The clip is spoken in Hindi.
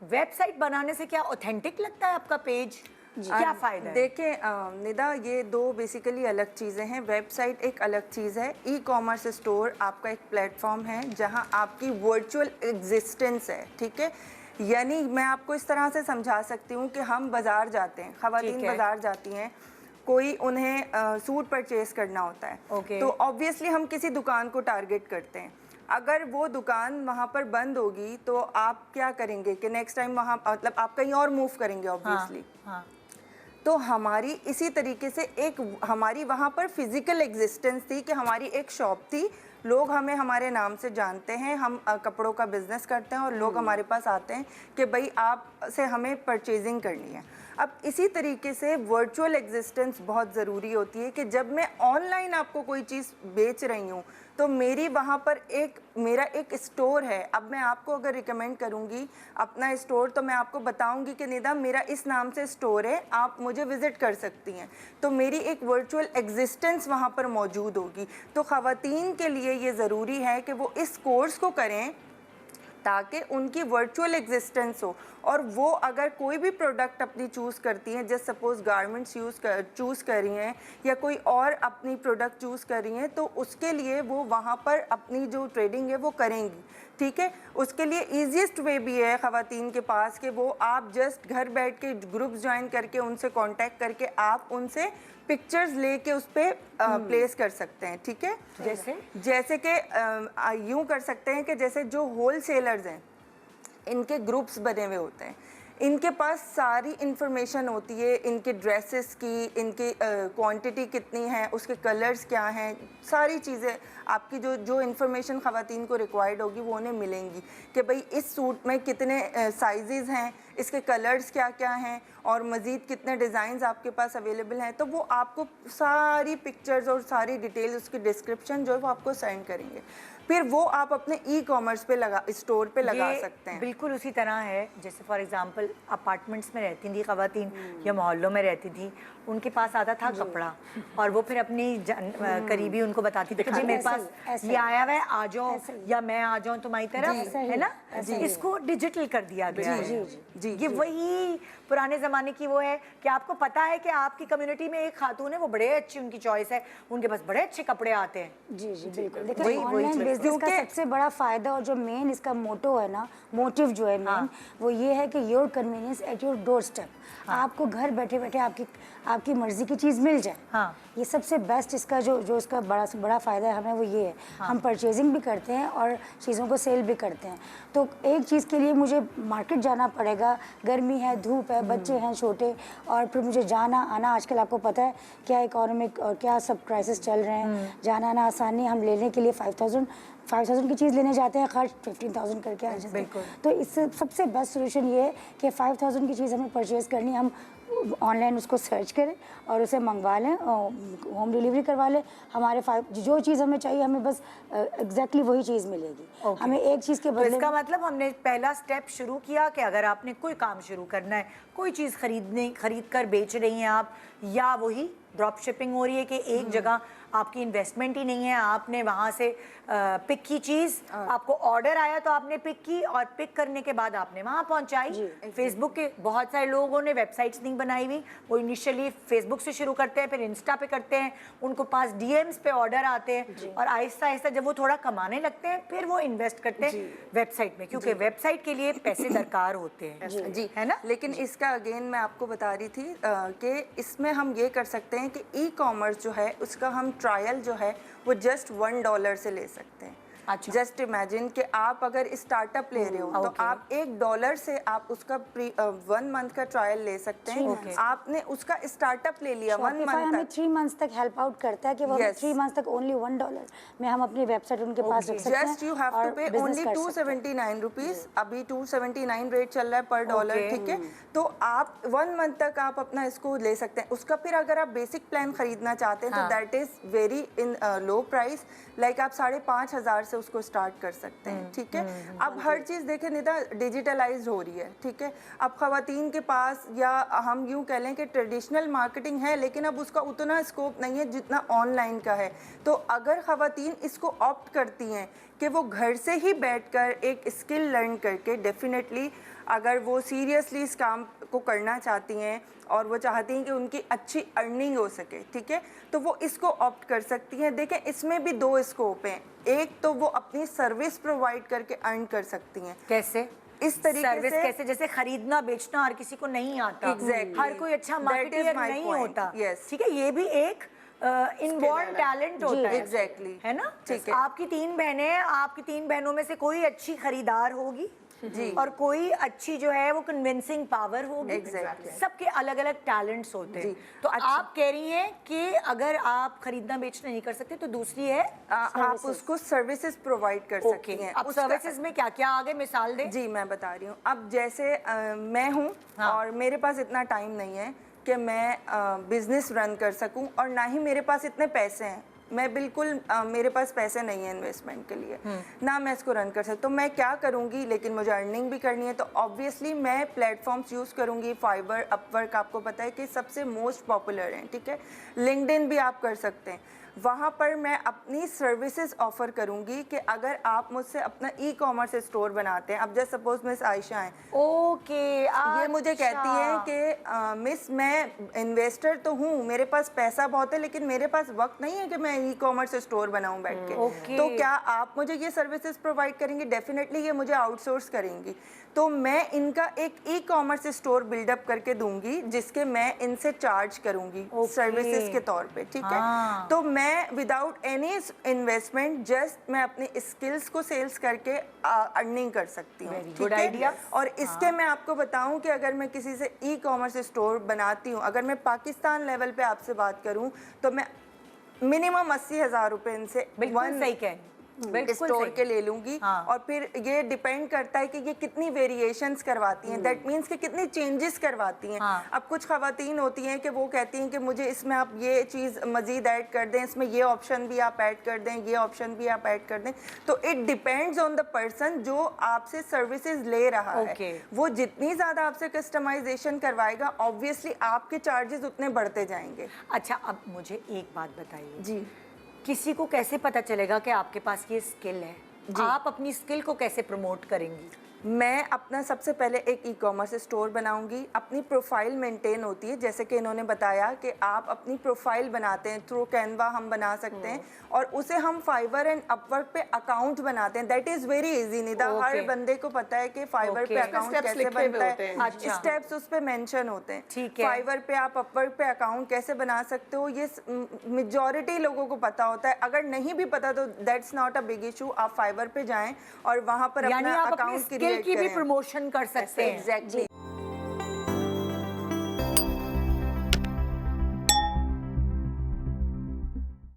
वेबसाइट बनाने से क्या ऑथेंटिक लगता है आपका पेज? क्या फ़ायदा है? देखिए निदा, ये दो बेसिकली अलग चीज़ें हैं। वेबसाइट एक अलग चीज़ है, ई कॉमर्स स्टोर आपका एक प्लेटफॉर्म है जहां आपकी वर्चुअल एग्जिस्टेंस है, ठीक है। यानी मैं आपको इस तरह से समझा सकती हूँ कि हम बाज़ार जाते हैं, ख़वातीन बाज़ार जाती हैं, कोई उन्हें सूट परचेज़ करना होता है, तो ऑब्वियसली हम किसी दुकान को टारगेट करते हैं। अगर वो दुकान वहाँ पर बंद होगी तो आप क्या करेंगे कि नेक्स्ट टाइम वहाँ मतलब आप कहीं और मूव करेंगे ऑब्वियसली। हाँ। तो हमारी इसी तरीके से एक हमारी वहाँ पर फिजिकल एग्जिस्टेंस थी कि हमारी एक शॉप थी, लोग हमें हमारे नाम से जानते हैं, हम कपड़ों का बिजनेस करते हैं और लोग हमारे पास आते हैं कि भाई आप से हमें परचेजिंग करनी है। अब इसी तरीके से वर्चुअल एग्जिस्टेंस बहुत ज़रूरी होती है कि जब मैं ऑनलाइन आपको कोई चीज़ बेच रही हूँ तो मेरी वहाँ पर मेरा एक स्टोर है। अब मैं आपको अगर रिकमेंड करूँगी अपना स्टोर तो मैं आपको बताऊँगी कि निदा मेरा इस नाम से स्टोर है, आप मुझे विज़िट कर सकती हैं, तो मेरी एक वर्चुअल एग्जिस्टेंस वहाँ पर मौजूद होगी। तो ख़वातीन के लिए ये ज़रूरी है कि वो इस कोर्स को करें ताकि उनकी वर्चुअल एग्जिस्टेंस हो, और वो अगर कोई भी प्रोडक्ट अपनी चूज़ करती हैं, जैसे सपोज़ गारमेंट्स चूज़ कर रही हैं या कोई और अपनी प्रोडक्ट चूज़ कर रही हैं, तो उसके लिए वो वहाँ पर अपनी जो ट्रेडिंग है वो करेंगी, ठीक है। उसके लिए ईजीएस्ट वे भी है ख़वातीन के पास कि वो आप जस्ट घर बैठ के ग्रुप्स ज्वाइन करके उनसे कांटेक्ट करके आप उनसे पिक्चर्स लेके उस पर प्लेस कर सकते हैं, ठीक है। जैसे कि यूँ कर सकते हैं कि जैसे जो होल सेलर्स हैं इनके ग्रुप्स बने हुए होते हैं, इनके पास सारी इंफॉर्मेशन होती है, इनके ड्रेसेस की, इनकी क्वांटिटी कितनी है, उसके कलर्स क्या हैं, सारी चीज़ें आपकी जो इन्फॉर्मेशन ख़वातीन को रिक्वायर्ड होगी वो उन्हें मिलेंगी कि भाई इस सूट में कितने साइजेज़ हैं, इसके कलर्स क्या क्या हैं और मज़ीद कितने डिज़ाइंस आपके पास अवेलेबल हैं। तो वो आपको सारी पिक्चर्स और सारी डिटेल्स, उसकी डिस्क्रिप्शन जो है वो आपको सेंड करेंगे, फिर वो आप अपने ई कॉमर्स पे स्टोर पे लगा सकते हैं। बिल्कुल उसी तरह है जैसे फॉर एग्जांपल अपार्टमेंट्स में रहती थी ख़वातीन या मोहल्लों में रहती थी, उनके पास आता था कपड़ा और वो फिर अपनी करीबी उनको बताती थी कि मेरे पास ये आया हुआ है, आ जाओ या मैं आ जाऊँ तुम्हारी तरफ, है ना। इसको डिजिटल कर दिया गया है। ये वही पुराने ज़माने की वो है कि आपको पता है कि आपकी कम्युनिटी में एक खातून है, वो बड़े अच्छी उनकी चॉइस है, उनके पास बड़े अच्छे कपड़े आते हैं। जी जी बिल्कुल। देखिए ऑनलाइन बिजनेस का सबसे बड़ा फायदा और जो मेन इसका मोटो है ना, मोटिव जो है मेन, वो ये है कि your convenience at your door step. आपको घर बैठे बैठे आपकी मर्जी की चीज़ मिल जाए। ये सबसे बेस्ट इसका जो इसका बड़ा फ़ायदा है हमें वो ये है। हम परचेजिंग भी करते हैं और चीज़ों को सेल भी करते हैं। तो एक चीज़ के लिए मुझे मार्केट जाना पड़ेगा, गर्मी है, धूप है, बच्चे हैं छोटे, और फिर मुझे जाना आना, आजकल आपको पता है क्या इकोनॉमिक और क्या सब क्राइसिस चल रहे हैं, जाना आना आसानी, हम लेने के लिए 5,000 की चीज़ लेने जाते हैं, खर्च 15,000 करके आ जाते हैं। तो इससे सबसे बेस्ट सोल्यूशन ये है कि 5,000 की चीज़ हमें परचेज़ करनी, हम ऑनलाइन उसको सर्च करें और उसे मंगवा लें, होम डिलीवरी करवा लें। हमारे जो चीज़ हमें चाहिए हमें बस एग्जैक्टली वही चीज़ मिलेगी। हमें एक चीज़ के बदले। तो इसका मतलब हमने पहला स्टेप शुरू किया कि अगर आपने कोई काम शुरू करना है, कोई चीज़ खरीद कर बेच रही हैं आप, या वही ड्रॉप शिपिंग हो रही है कि एक जगह आपकी इन्वेस्टमेंट ही नहीं है, आपने वहाँ से पिक की चीज़, आपको ऑर्डर आया तो आपने पिक की और पिक करने के बाद आपने वहाँ पहुँचाई। फेसबुक के बहुत सारे लोगों ने वेबसाइट्स नहीं बनाई हुई, वो इनिशियली फेसबुक से शुरू करते हैं, फिर इंस्टा पे करते हैं, उनको पास डीएम्स पे ऑर्डर आते हैं और आहिस्ता आहिस्ता जब वो थोड़ा कमाने लगते हैं फिर वो इन्वेस्ट करते हैं वेबसाइट में, क्योंकि वेबसाइट के लिए पैसे दरकार होते हैं, जी है ना। लेकिन इसका अगेन मैं आपको बता रही थी कि इसमें हम ये कर सकते हैं कि ई कॉमर्स जो है उसका हम ट्रायल जो है वो जस्ट $1 से ले सकते हैं। अच्छा। जस्ट इमेजिन कि आप अगर स्टार्टअप ले रहे हो तो आप $1 से आप उसका 1 मंथ का ट्रायल ले सकते हैं। आपने उसका स्टार्टअप ले लिया 1 मंथ हमें 3 मंथ्स तक हेल्प आउट करता है कि वो 3 मंथ्स तक ओनली $1 में हम अपनी वेबसाइट उनके पास रख सकते हैं। जस्ट यू हैव टू पे ओनली 279 रुपीज़, अभी 279 रेट चल रहा है पर डॉलर, ठीक है। तो आप 1 मंथ तक आप अपना इसको ले सकते हैं। उसका फिर अगर आप बेसिक प्लान खरीदना चाहते हैं तो that is very in low price, like आप 5,500 से उसको स्टार्ट कर सकते हैं, ठीक है। अब हर चीज़ देखें निदा डिजिटलाइज्ड हो रही है, ठीक है। अब ख़वातीन के पास, या हम यूँ कह लें कि ट्रेडिशनल मार्केटिंग है लेकिन अब उसका उतना स्कोप नहीं है जितना ऑनलाइन का है। तो अगर ख़वातीन इसको ऑप्ट करती हैं कि वो घर से ही बैठकर एक स्किल लर्न करके डेफिनेटली अगर वो सीरियसली इस काम को करना चाहती हैं और वो चाहती हैं कि उनकी अच्छी अर्निंग हो सके, ठीक है, तो वो इसको ऑप्ट कर सकती हैं। देखें, इसमें भी दो स्कोप हैं। एक तो वो अपनी सर्विस प्रोवाइड करके अर्न कर सकती हैं। कैसे? इस तरीके सर्विस से कैसे? जैसे खरीदना बेचना हर किसी को नहीं आता। Exactly. हर कोई अच्छा That is मार्केटर my नहीं point. होता। Yes. ठीक है, ये भी एक इनबॉर्न टैलेंट होता है। Exactly. है ना? ठीक है। आपकी 3 बहनें हैं, आपकी 3 बहनों में से कोई अच्छी खरीदार होगी जी। और कोई अच्छी जो है वो कन्विंसिंग पावर होगी। Exactly. सबके अलग अलग टैलेंट्स होते हैं। जी। तो अच्छा। आप कह रही हैं कि अगर आप खरीदना बेचना नहीं कर सकते तो दूसरी है आप उसको सर्विसेज प्रोवाइड कर सकती ओके। हैं। अब उसका- सर्विसेज में क्या क्या आगे मिसाल दें? जी, मैं बता रही हूँ। अब जैसे मैं हूँ हाँ। और मेरे पास इतना टाइम नहीं है कि मैं बिजनेस रन कर सकूँ, और ना ही मेरे पास इतने पैसे हैं। मैं बिल्कुल मेरे पास पैसे नहीं है इन्वेस्टमेंट के लिए, ना मैं इसको रन कर सकती। तो मैं क्या करूँगी, लेकिन मुझे अर्निंग भी करनी है, तो ऑब्वियसली मैं प्लेटफॉर्म्स यूज़ करूँगी। फाइवर, अपवर्क, आपको पता है कि सबसे मोस्ट पॉपुलर हैं, ठीक है। लिंक्डइन भी आप कर सकते हैं। वहाँ पर मैं अपनी सर्विसेज ऑफर करूँगी कि अगर आप मुझसे अपना ई-कॉमर्स स्टोर बनाते हैं। अब जैसे सपोज मिस आयशा हैं, ओके। ये मुझे कहती हैं कि मिस, मैं इन्वेस्टर तो हूँ, मेरे पास पैसा बहुत है, लेकिन मेरे पास वक्त नहीं है कि मैं ई-कॉमर्स स्टोर बनाऊँ बैठ के। ओके। तो क्या आप मुझे ये सर्विसेज प्रोवाइड करेंगी? डेफिनेटली ये मुझे आउटसोर्स करेंगी। तो मैं इनका एक ई-कॉमर्स स्टोर बिल्डअप करके दूंगी, जिसके मैं इनसे चार्ज करूंगी सर्विसेज के तौर पे, ठीक है। तो मैं विदाउट एनी इन्वेस्टमेंट जस्ट मैं अपनी स्किल्स को सेल्स करके अर्निंग कर सकती हूँ, Very ठीक good है। idea. और इसके मैं आपको बताऊं कि अगर मैं किसी से ई-कॉमर्स स्टोर बनाती हूँ, अगर मैं पाकिस्तान लेवल पे आपसे बात करूँ, तो मैं मिनिमम 80,000 रुपए इनसे बिल्कुल सही कह बिल्कुल स्टोर सही। के ले लूंगी। हाँ। और फिर ये डिपेंड करता है कि ये कितनी वेरिएशंस करवाती हैं, दैट मीन्स कि कितनी चेंजेस करवाती हैं। हाँ। अब कुछ खवातीन होती हैं कि वो कहती हैं कि मुझे इसमें आप ये चीज़ मज़ीद ऐड कर दें, इसमें ये ऑप्शन भी आप ऐड कर दें, ये ऑप्शन भी आप ऐड कर दें। तो it depends on the person जो आपसे सर्विसेज ले रहा Okay. है। वो जितनी ज़्यादा आपसे कस्टमाइजेशन करवाएगा, ऑब्वियसली आपके चार्जेस उतने बढ़ते जाएंगे। अच्छा, अब मुझे एक बात बताइए, जी, किसी को कैसे पता चलेगा कि आपके पास ये स्किल है? आप अपनी स्किल को कैसे प्रमोट करेंगी? मैं अपना सबसे पहले एक ई-कॉमर्स स्टोर बनाऊंगी। अपनी प्रोफाइल मेंटेन होती है, जैसे कि इन्होंने बताया कि आप अपनी प्रोफाइल बनाते हैं थ्रू कैनवा, हम बना सकते हैं, और उसे हम फाइवर एंड अपवर्क पे अकाउंट बनाते हैं। That is very easy Nida. हर बंदे को पता है कि फाइवर पे अकाउंट कैसे बनता है, अच्छा। स्टेप्स उस पे मेंशन होते हैं। ठीक है। फाइवर पे आप अपवर्क पे अकाउंट कैसे बना सकते हो, ये मेजॉरिटी लोगों को पता होता है। अगर नहीं भी पता तो that's not a big issue. आप फाइवर पे जाएं और वहाँ पर यानी अपना आप अपनी अकाउंट स्किल क्रिएट की भी करें। प्रमोशन कर सकते हैं। एग्जैक्टली।